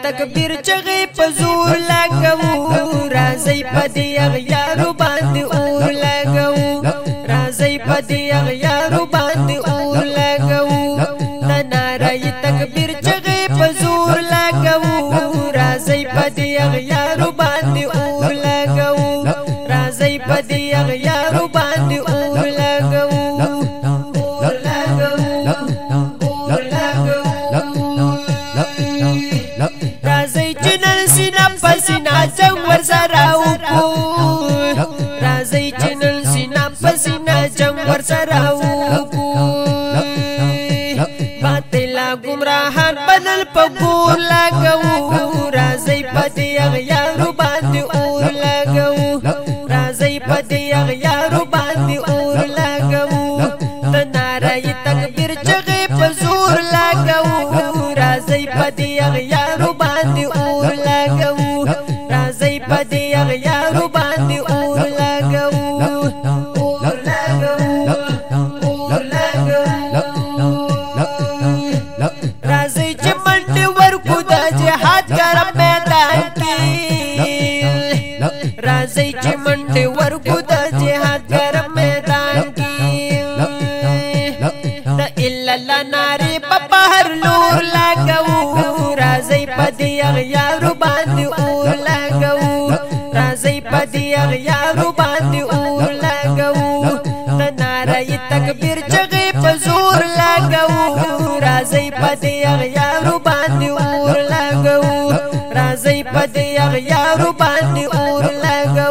تکبیر چغې په زور لګو راځي په دې اغیارو باندې اور لګو راځي په دې اغیارو باندې اور لګو د نارای تکبیر چغې په زور لګو راځي په دې اغیارو باندې اور لګو راځي په دې اغیارو باندې اور لګو جنگ ورسره وکړو راځي چې نن سینه په سینه جنگ ورسره وکړو باطل ګمراهان بدل په ګور لګو راځي په دې اغیارو باندې اور لګو راځي په دې اغیارو باندې اور لګو د نارای تکبیر چغې په زور لګو راځي په دې اغیارو باندې اور لګو راځي په دې اغیارو باندې اور لګو راځي چې منډې ورکو د جهاد ګرم میدان کې راځي چې منډې ورکو د جهاد ګرم میدان کې د الا الله نارې په بهر لور لګو راځي په دې اغیارو باندې اور لګو راځي په دې اغیارو باندې اور لګو د نارای تکبیر چغې په زور لګو راځي په دې اغیارو باندې اور لګو راځي په دې اغیارو باندې اور لګو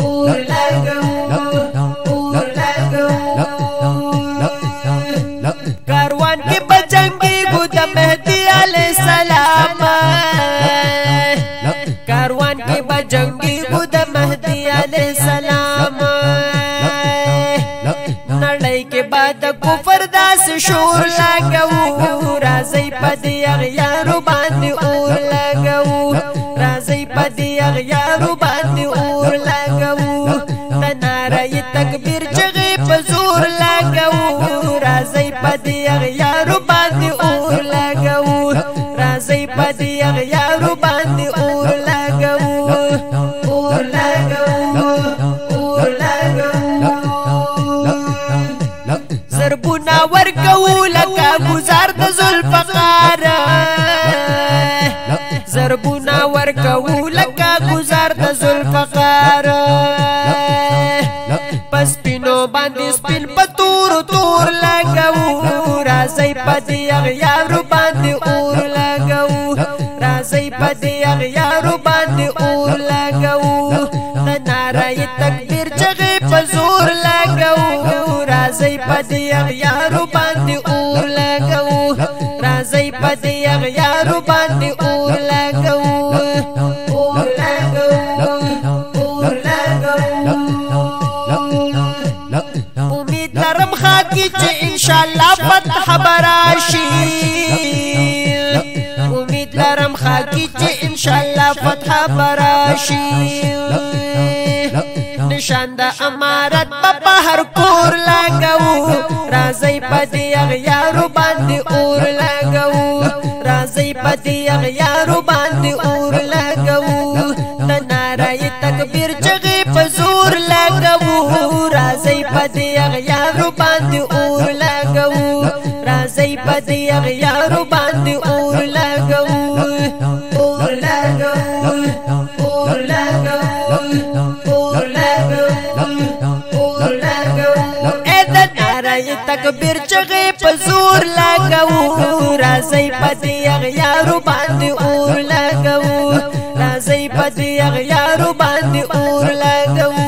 اور لګو اور لګو کاروان کې بجنګي ګود مهدی علی السلام کاروان کې بجنګي ګود مهدی علی السلام نړۍ کې بعد کفر داس شور لګو راځي په دې اغیارو باندې اور لګو راځي په دې اغیارو باندې اور لګو د نارای تکبیر چغې په زور لګو راځي په دې اغیارو باندې اور لګو راځي په دې اغیارو باندې اور لګو اور لګو اور لګو زربونا ورکو لکه گزار د ذوالفقار زربونا ورکو لکه گزار د ذوالفقار پس پینو باندې سپین پتور تور لګو راځي په دې اغیارو باندې اور لګو راځي په دې اغیارو باندې اور لګو د نارای تکبیر چغې په زور لګو راځي په دې اغیارو باندې اور لګو راځي په دې اغیارو باندې اور لګو اور لګو اور لګو امید لرم خاکی چې ان شاء الله فتح براشي امید لرم خاکی چې ان شاء الله فتح براشي نشان د امارت په بهر کور لګو راځي په دې اغیارو باندې اور لګو راځي په دې اغیارو باندې اور لګو د نارای تکبیر چغې په زور لګو راځي په دې اغیارو باندې اور لګو راځي په دې اغیارو باندې اور لګو اور لګو اور لګو اور لګو اور لګو اې د نارای تکبیر چغې په زور لګو راځي په دې اغیارو باندې اور لګو راځي په دې اغیارو باندې اور لګو